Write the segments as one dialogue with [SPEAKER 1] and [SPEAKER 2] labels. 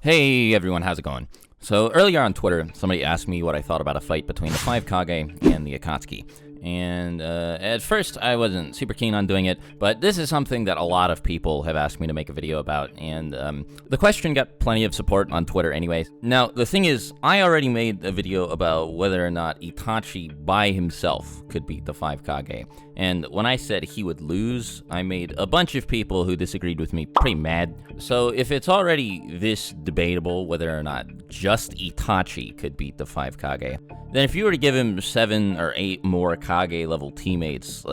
[SPEAKER 1] Hey everyone, how's it going? So earlier on Twitter, somebody asked me what I thought about a fight between the 5 Kage and the Akatsuki. And at first I wasn't super keen on doing it, but this is something that a lot of people have asked me to make a video about, and the question got plenty of support on Twitter anyway. Now, the thing is, I already made a video about whether or not Itachi by himself could beat the 5 Kage. And when I said he would lose, I made a bunch of people who disagreed with me pretty mad. So if it's already this debatable whether or not just Itachi could beat the 5 Kage, then if you were to give him 7 or 8 more Kage level teammates,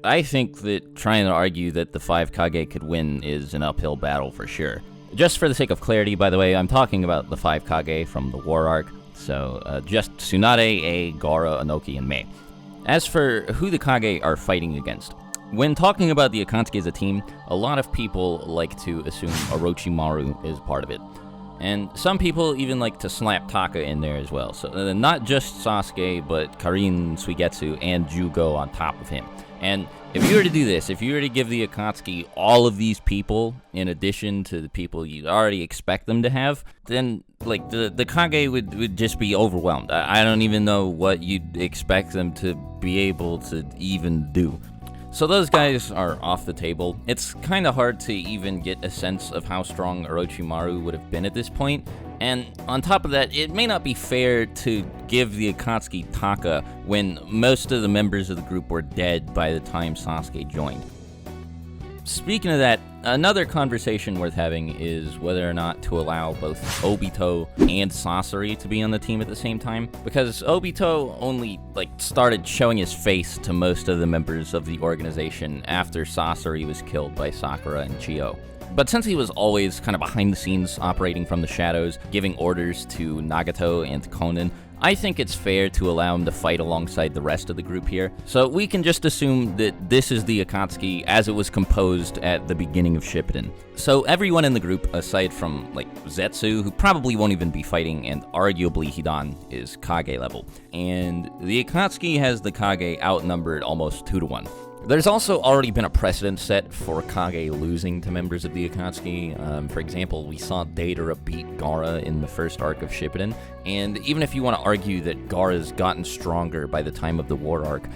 [SPEAKER 1] I think that trying to argue that the 5 Kage could win is an uphill battle for sure. Just for the sake of clarity, by the way, I'm talking about the 5 Kage from the War Arc, so just Tsunade, A, Gaara, Inoki, and Mei. As for who the Kage are fighting against, when talking about the Akatsuki as a team, a lot of people like to assume Orochimaru is part of it. And some people even like to slap Taka in there as well. So not just Sasuke, but Karin, Suigetsu, and Jugo on top of him. And if you were to do this, if you were to give the Akatsuki all of these people, in addition to the people you already expect them to have, then the Kage would just be overwhelmed. I don't even know what you'd expect them to be able to even do. So those guys are off the table. It's kind of hard to even get a sense of how strong Orochimaru would have been at this point. And on top of that, it may not be fair to give the Akatsuki Taka when most of the members of the group were dead by the time Sasuke joined. Speaking of that, another conversation worth having is whether or not to allow both Obito and Sasori to be on the team at the same time, because Obito only started showing his face to most of the members of the organization after Sasori was killed by Sakura and Chiyo. But since he was always kind of behind the scenes, operating from the shadows, giving orders to Nagato and Konan, I think it's fair to allow him to fight alongside the rest of the group here. So we can just assume that this is the Akatsuki as it was composed at the beginning of Shippuden. So everyone in the group, aside from Zetsu, who probably won't even be fighting, and arguably Hidan, is Kage level. And the Akatsuki has the Kage outnumbered almost 2-1. There's also already been a precedent set for Kage losing to members of the Akatsuki. For example, we saw Deidara beat Gaara in the first arc of Shippuden, and even if you want to argue that Gaara's gotten stronger by the time of the War Arc,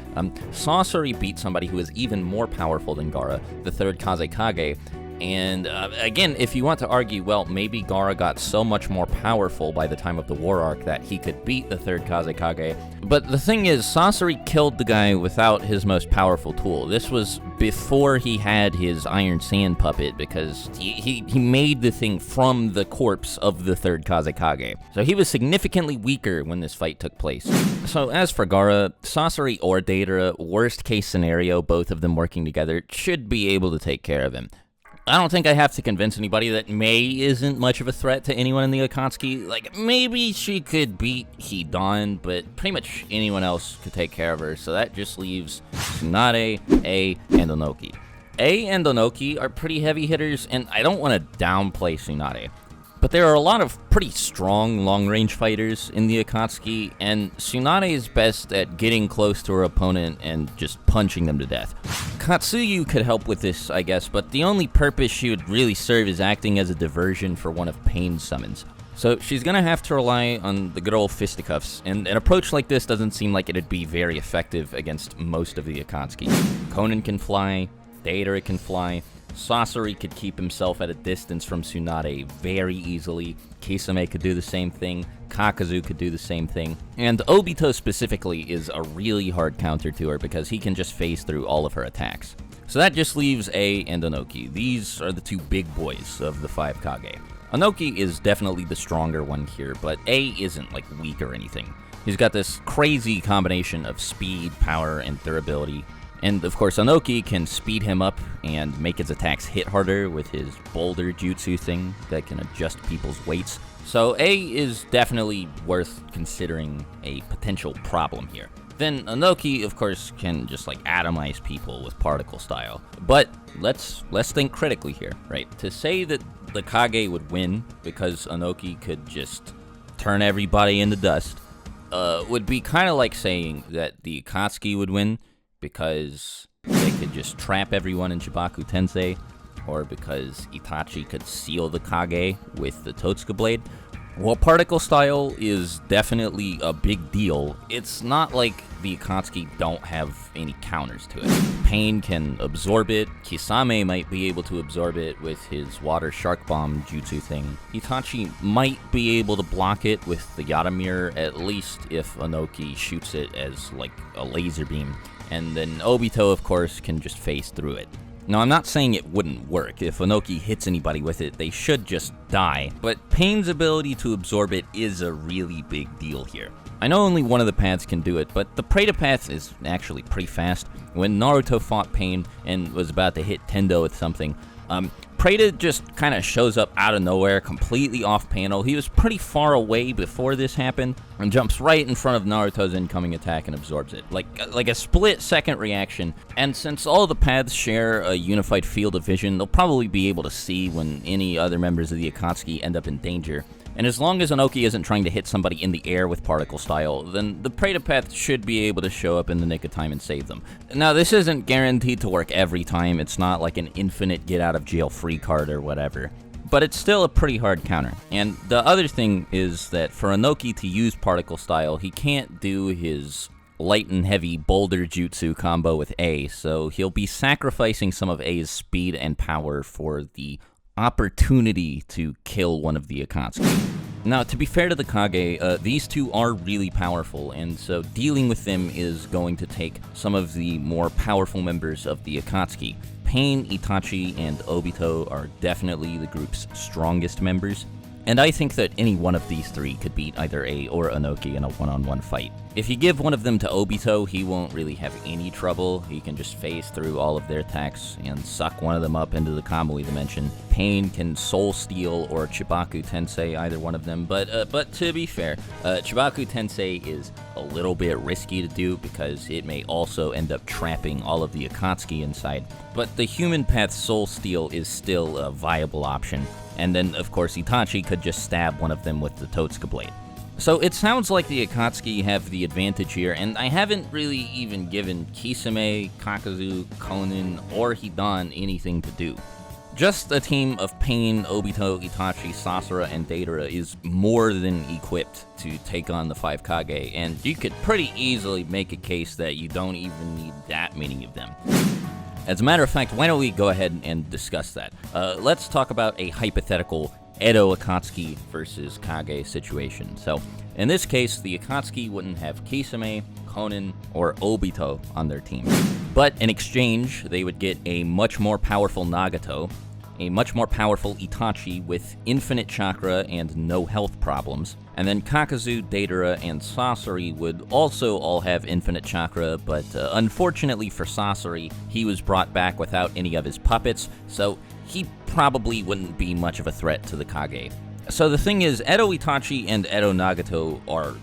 [SPEAKER 1] Sasori beat somebody who is even more powerful than Gaara, the third Kazekage. And again, if you want to argue, well, maybe Gaara got so much more powerful by the time of the War Arc that he could beat the third Kazekage. But the thing is, Sasori killed the guy without his most powerful tool. This was before he had his Iron Sand puppet, because he made the thing from the corpse of the third Kazekage. So he was significantly weaker when this fight took place. So as for Gaara, Sasori or Deidara, worst case scenario, both of them working together, should be able to take care of him. I don't think I have to convince anybody that Mei isn't much of a threat to anyone in the Akatsuki. Maybe she could beat Hidan, but pretty much anyone else could take care of her, so that just leaves Tsunade, A, and Inoki. A and Inoki are pretty heavy hitters, and I don't want to downplay Tsunade. But there are a lot of pretty strong long-range fighters in the Akatsuki, and Tsunade is best at getting close to her opponent and just punching them to death. Katsuyu could help with this, I guess, but the only purpose she would really serve is acting as a diversion for one of Pain's summons. So she's gonna have to rely on the good old fisticuffs, and an approach like this doesn't seem like it'd be very effective against most of the Akatsuki. Konan can fly, Deidara can fly, Sasori could keep himself at a distance from Tsunade very easily, Kisame could do the same thing, Kakuzu could do the same thing, and Obito specifically is a really hard counter to her because he can just phase through all of her attacks. So that just leaves A and Inoki. These are the two big boys of the 5 Kage. Inoki is definitely the stronger one here, but A isn't weak or anything. He's got this crazy combination of speed, power, and durability. And of course, Inoki can speed him up and make his attacks hit harder with his boulder jutsu thing that can adjust people's weights. So A is definitely worth considering a potential problem here. Then Inoki, of course, can just atomize people with particle style. But let's think critically here, right? To say that the Kage would win because Inoki could just turn everybody into dust would be kind of like saying that the Akatsuki would win because they could just trap everyone in Shibaku Tensei. or because Itachi could seal the Kage with the Totsuka blade. While particle style is definitely a big deal, it's not like the Akatsuki don't have any counters to it. Pain can absorb it, Kisame might be able to absorb it with his water shark bomb jutsu thing. Itachi might be able to block it with the Yata mirror, at least if Inoki shoots it as like a laser beam. And then Obito, of course, can just phase through it. Now, I'm not saying it wouldn't work. If Inoki hits anybody with it, they should just die. But Pain's ability to absorb it is a really big deal here. I know only one of the paths can do it, but the Preta path is actually pretty fast. When Naruto fought Pain and was about to hit Tendo with something, Preta just kind of shows up out of nowhere, completely off panel. He was pretty far away before this happened, and jumps right in front of Naruto's incoming attack and absorbs it. Like a split-second reaction. And since all the paths share a unified field of vision, they'll probably be able to see when any other members of the Akatsuki end up in danger. And as long as Inoki isn't trying to hit somebody in the air with particle style, then the Preta path should be able to show up in the nick of time and save them. Now, this isn't guaranteed to work every time. It's not like an infinite get-out-of-jail-free card or whatever. But it's still a pretty hard counter. And the other thing is that for Inoki to use particle style, he can't do his light and heavy boulder jutsu combo with A, so he'll be sacrificing some of A's speed and power for the opportunity to kill one of the Akatsuki. Now, to be fair to the Kage, these two are really powerful, and so dealing with them is going to take some of the more powerful members of the Akatsuki. Pain, Itachi, and Obito are definitely the group's strongest members, and I think that any one of these three could beat either A or Inoki in a one-on-one fight. If you give one of them to Obito, he won't really have any trouble. He can just phase through all of their attacks and suck one of them up into the Kamui dimension. Pain can Soul Steal or Chibaku Tensei, either one of them, but to be fair, Chibaku Tensei is a little bit risky to do because it may also end up trapping all of the Akatsuki inside. But the human path Soul Steal is still a viable option. And then, of course, Itachi could just stab one of them with the Totsuka blade. So it sounds like the Akatsuki have the advantage here, and I haven't really even given Kisame, Kakuzu, Konin, or Hidan anything to do. Just a team of Pain, Obito, Itachi, Sasura, and Deidara is more than equipped to take on the 5 Kage, and you could pretty easily make a case that you don't even need that many of them. As a matter of fact, why don't we go ahead and discuss that? Let's talk about a hypothetical Edo Akatsuki versus Kage situation. So, in this case, the Akatsuki wouldn't have Kisame, Konin, or Obito on their team. But in exchange, they would get a much more powerful Nagato, a much more powerful Itachi with infinite chakra and no health problems, and then Kakuzu, Deidara, and Sasori would also all have infinite chakra, but unfortunately for Sasori, he was brought back without any of his puppets, so he probably wouldn't be much of a threat to the Kage. So the thing is, Edo Itachi and Edo Nagato are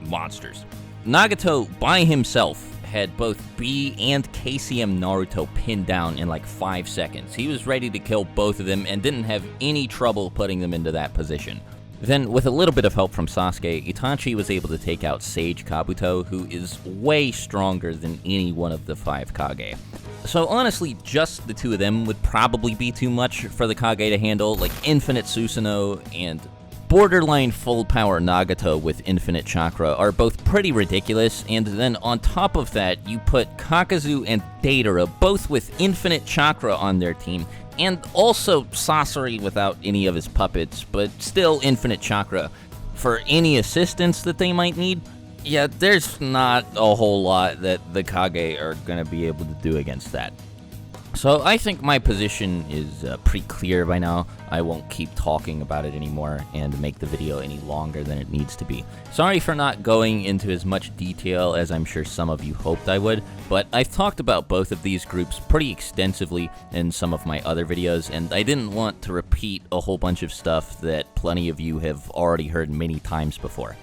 [SPEAKER 1] monsters. Nagato, by himself, had both B and KCM Naruto pinned down in like 5 seconds. He was ready to kill both of them and didn't have any trouble putting them into that position. Then, with a little bit of help from Sasuke, Itachi was able to take out Sage Kabuto, who is way stronger than any one of the 5 Kage. So honestly, just the two of them would probably be too much for the Kage to handle, like Infinite Susanoo and borderline full power Nagato with infinite chakra are both pretty ridiculous, and then on top of that, you put Kakuzu and Deidara both with infinite chakra on their team, and also Sasori without any of his puppets, but still infinite chakra for any assistance that they might need. Yeah, there's not a whole lot that the Kage are going to be able to do against that. So I think my position is pretty clear by now. I won't keep talking about it anymore and make the video any longer than it needs to be. Sorry for not going into as much detail as I'm sure some of you hoped I would, but I've talked about both of these groups pretty extensively in some of my other videos, and I didn't want to repeat a whole bunch of stuff that plenty of you have already heard many times before.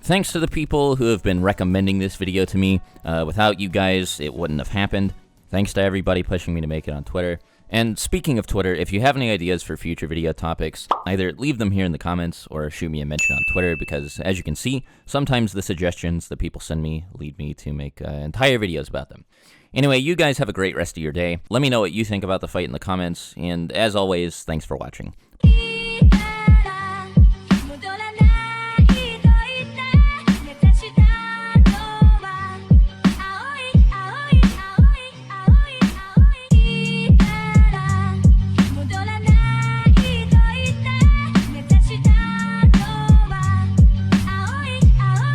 [SPEAKER 1] Thanks to the people who have been recommending this video to me. Without you guys, it wouldn't have happened. Thanks to everybody pushing me to make it on Twitter. And speaking of Twitter, if you have any ideas for future video topics, either leave them here in the comments or shoot me a mention on Twitter, because as you can see, sometimes the suggestions that people send me lead me to make entire videos about them. Anyway, you guys have a great rest of your day. Let me know what you think about the fight in the comments, and as always, thanks for watching.